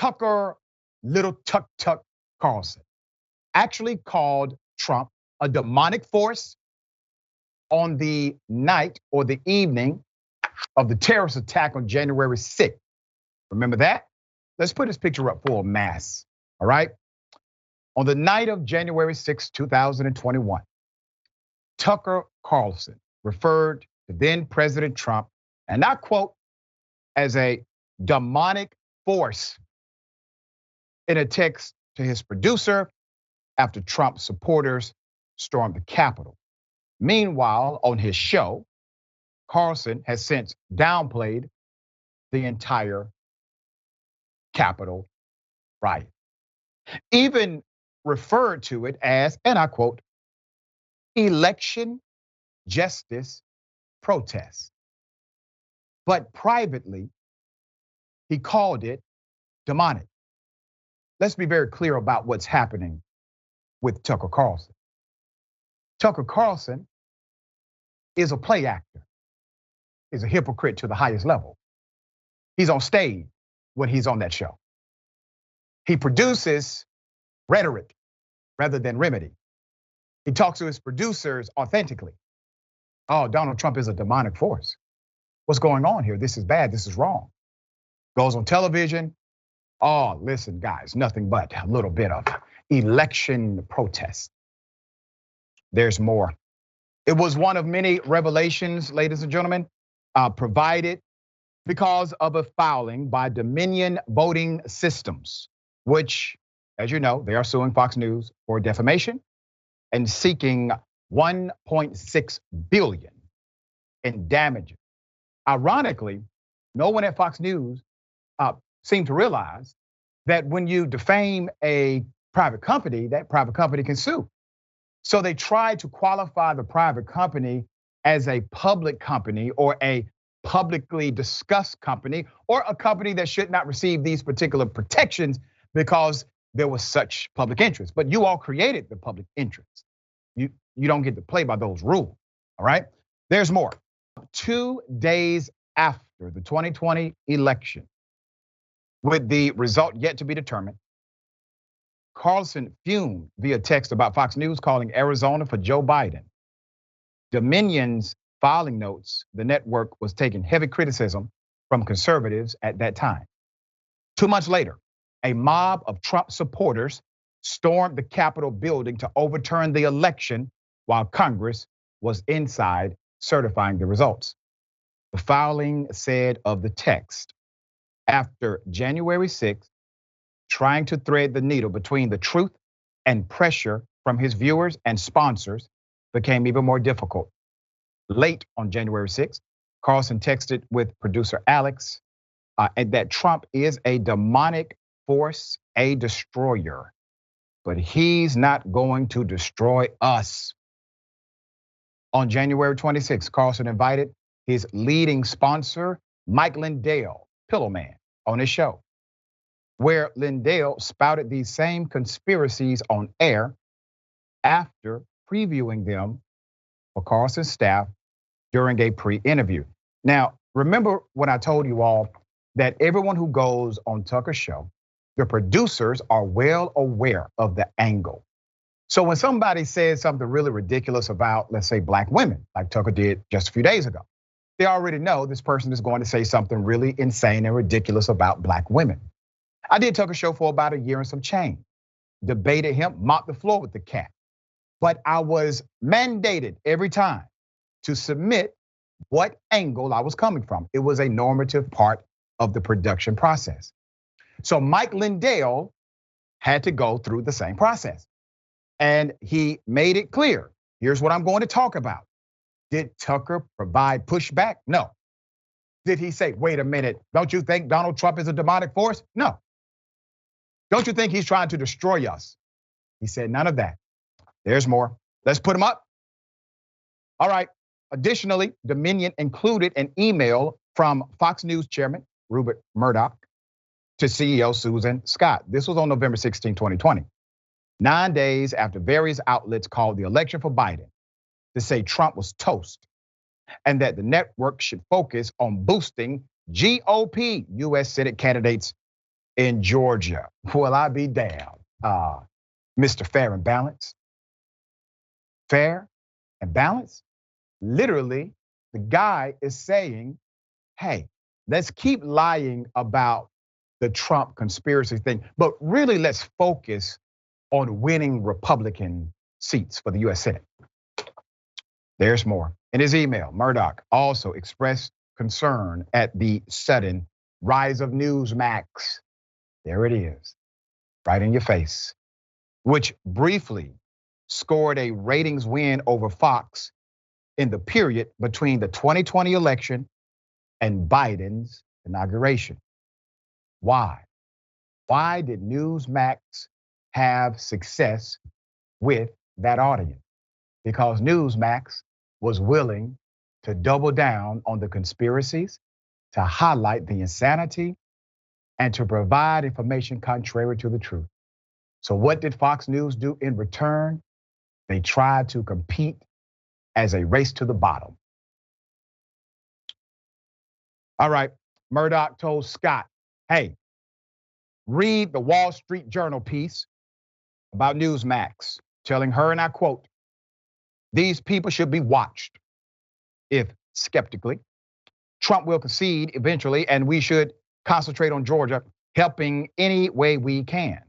Tucker Tuck Carlson actually called Trump a demonic force on the night or the evening of the terrorist attack on January 6th. Remember that? Let's put this picture up for a mass, all right? On the night of January 6, 2021, Tucker Carlson referred to then President Trump, and I quote, as a demonic force in a text to his producer after Trump supporters stormed the Capitol. Meanwhile, on his show, Carlson has since downplayed the entire Capitol riot, even referred to it as, and I quote, election justice protest. But privately, he called it demonic. Let's be very clear about what's happening with Tucker Carlson. Tucker Carlson is a play actor, is a hypocrite to the highest level. He's on stage when he's on that show. He produces rhetoric rather than remedy. He talks to his producers authentically. Oh, Donald Trump is a demonic force. What's going on here? This is bad, this is wrong. Goes on television. Oh, listen, guys, nothing but a little bit of election protest. There's more. It was one of many revelations, ladies and gentlemen, provided because of a filing by Dominion Voting Systems, which, as you know, they are suing Fox News for defamation and seeking $1.6 billion in damages. Ironically, no one at Fox News seemed to realize that when you defame a private company, that private company can sue. So they tried to qualify the private company as a public company or a publicly discussed company or a company that should not receive these particular protections because there was such public interest. But you all created the public interest. You don't get to play by those rules, all right? There's more. 2 days after the 2020 election, with the result yet to be determined, Carlson fumed via text about Fox News calling Arizona for Joe Biden. Dominion's filing notes, the network was taking heavy criticism from conservatives at that time. 2 months later, a mob of Trump supporters stormed the Capitol building to overturn the election while Congress was inside certifying the results. The filing said of the text, after January 6th, trying to thread the needle between the truth and pressure from his viewers and sponsors became even more difficult. Late on January 6th, Carlson texted with producer Alex that Trump is a demonic force, a destroyer, but he's not going to destroy us. On January 26th, Carlson invited his leading sponsor, Mike Lindell, Pillowman, on his show, where Lindell spouted these same conspiracies on air after previewing them for Carlson's staff during a pre-interview. Now, remember when I told you all that everyone who goes on Tucker's show, the producers are well aware of the angle. So when somebody says something really ridiculous about, let's say, black women, like Tucker did just a few days ago, they already know this person is going to say something really insane and ridiculous about black women. I did Tucker's show for about a year and some change, debated him, mopped the floor with the cat. But I was mandated every time to submit what angle I was coming from. It was a normative part of the production process. So Mike Lindell had to go through the same process. And he made it clear, here's what I'm going to talk about. Did Tucker provide pushback? No. Did he say, wait a minute, don't you think Donald Trump is a demonic force? No. Don't you think he's trying to destroy us? He said none of that. There's more. Let's put him up. All right. Additionally, Dominion included an email from Fox News chairman Rupert Murdoch to CEO Susan Scott. This was on November 16, 2020. 9 days after various outlets called the election for Biden to say Trump was toast and that the network should focus on boosting GOP US Senate candidates in Georgia. Well, I be damned. Mr. Fair and Balanced. Fair and Balanced? Literally, the guy is saying, hey, let's keep lying about the Trump conspiracy thing, but really let's focus on winning Republican seats for the US Senate. There's more. In his email, Murdoch also expressed concern at the sudden rise of Newsmax. There it is, right in your face, which briefly scored a ratings win over Fox in the period between the 2020 election and Biden's inauguration. Why? Why did Newsmax have success with that audience? Because Newsmax was willing to double down on the conspiracies, to highlight the insanity, and to provide information contrary to the truth. So what did Fox News do in return? They tried to compete as a race to the bottom. All right, Murdoch told Scott, hey, read the Wall Street Journal piece about Newsmax, telling her, and I quote, these people should be watched. If skeptically, Trump will concede eventually, and we should concentrate on Georgia, helping any way we can.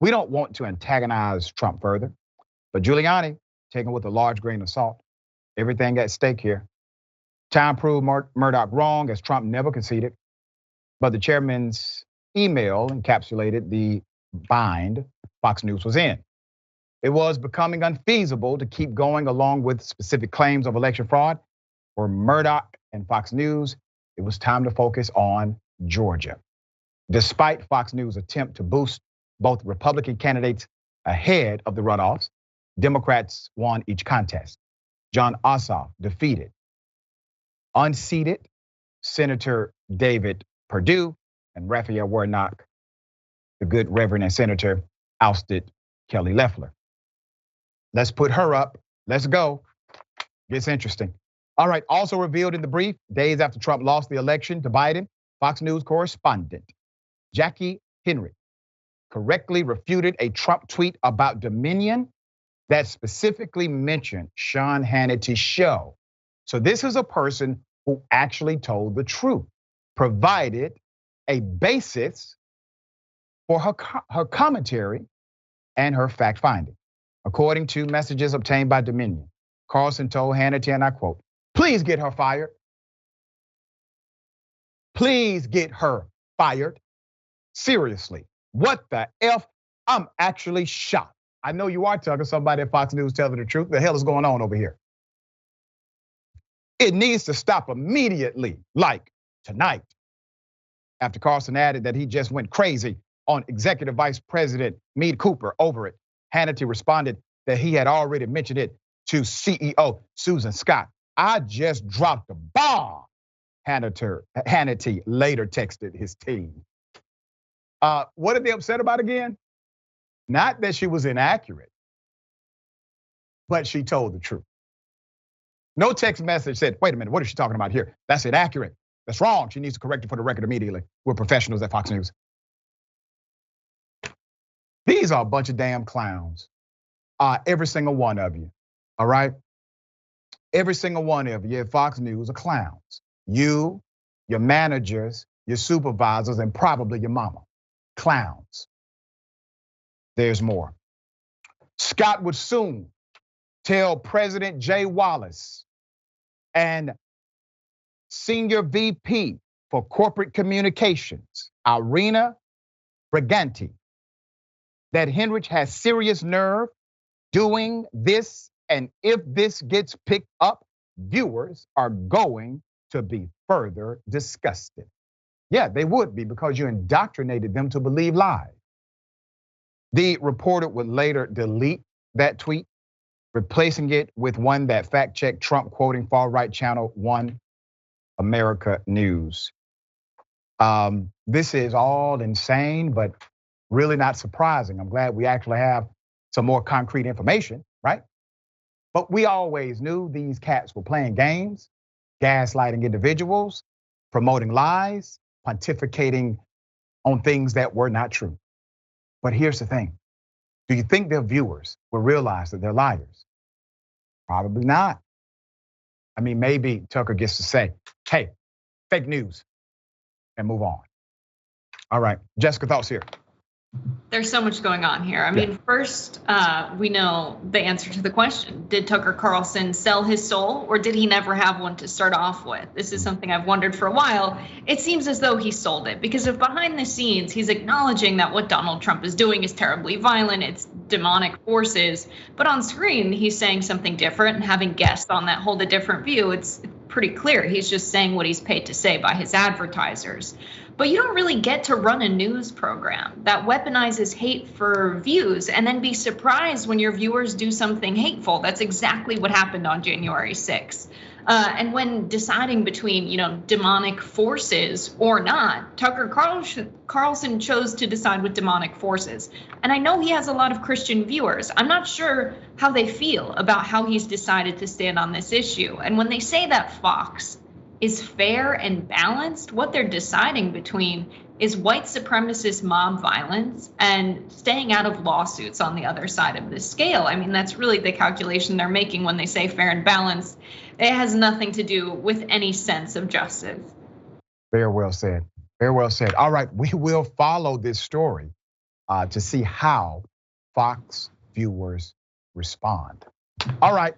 We don't want to antagonize Trump further, but Giuliani, taken with a large grain of salt, everything at stake here. Time proved Murdoch wrong, as Trump never conceded, but the chairman's email encapsulated the bind Fox News was in. It was becoming unfeasible to keep going along with specific claims of election fraud. For Murdoch and Fox News, it was time to focus on Georgia. Despite Fox News' attempt to boost both Republican candidates ahead of the runoffs, Democrats won each contest. John Ossoff defeated unseated Senator David Perdue, and Raphael Warnock, the good Reverend and Senator, ousted Kelly Loeffler. Let's put her up. Let's go. Gets interesting. All right, also revealed in the brief, days after Trump lost the election to Biden, Fox News correspondent Jackie Henry correctly refuted a Trump tweet about Dominion that specifically mentioned Sean Hannity's show. So this is a person who actually told the truth, provided a basis for her commentary and her fact finding. According to messages obtained by Dominion, Carlson told Hannity, and I quote, please get her fired. Please get her fired. Seriously, what the F? I'm actually shocked. I know you are, Tucker, somebody at Fox News telling the truth. The hell is going on over here? It needs to stop immediately, like tonight. After Carlson added that he just went crazy on Executive Vice President Meade Cooper over it, Hannity responded that he had already mentioned it to CEO Susan Scott. I just dropped a bomb, Hannity later texted his team. What are they upset about again? Not that she was inaccurate, but she told the truth. No text message said, wait a minute, what is she talking about here? That's inaccurate. That's wrong. She needs to correct it for the record immediately. We're professionals at Fox News. These are a bunch of damn clowns. Every single one of you, all right? Every single one of you at Fox News are clowns. You, your managers, your supervisors, and probably your mama. Clowns. There's more. Scott would soon tell President Jay Wallace and Senior VP for Corporate Communications, Irina Briganti, that Henrich has serious nerve doing this, and if this gets picked up, viewers are going to be further disgusted. Yeah, they would be, because you indoctrinated them to believe lies. The reporter would later delete that tweet, replacing it with one that fact-checked Trump, quoting far-right channel One America News. This is all insane, but really not surprising. I'm glad we actually have some more concrete information, right? But we always knew these cats were playing games, gaslighting individuals, promoting lies, pontificating on things that were not true. But here's the thing. Do you think their viewers will realize that they're liars? Probably not. I mean, maybe Tucker gets to say, hey, fake news, and move on. All right, Jessica, thoughts here? There's so much going on here. I mean, first, we know the answer to the question. Did Tucker Carlson sell his soul, or did he never have one to start off with? This is something I've wondered for a while. It seems as though he sold it, because if behind the scenes, he's acknowledging that what Donald Trump is doing is terribly violent, it's demonic forces, but on screen, he's saying something different and having guests on that hold a different view. It's pretty clear. He's just saying what he's paid to say by his advertisers. But you don't really get to run a news program that weaponizes hate for views and then be surprised when your viewers do something hateful. That's exactly what happened on January 6th. And when deciding between, demonic forces or not, Tucker Carlson chose to decide with demonic forces. And I know he has a lot of Christian viewers. I'm not sure how they feel about how he's decided to stand on this issue. And when they say that Fox is fair and balanced, what they're deciding between is white supremacist mob violence and staying out of lawsuits on the other side of the scale. I mean, that's really the calculation they're making when they say fair and balanced. It has nothing to do with any sense of justice. Very well said. Very well said. All right, we will follow this story to see how Fox viewers respond. All right.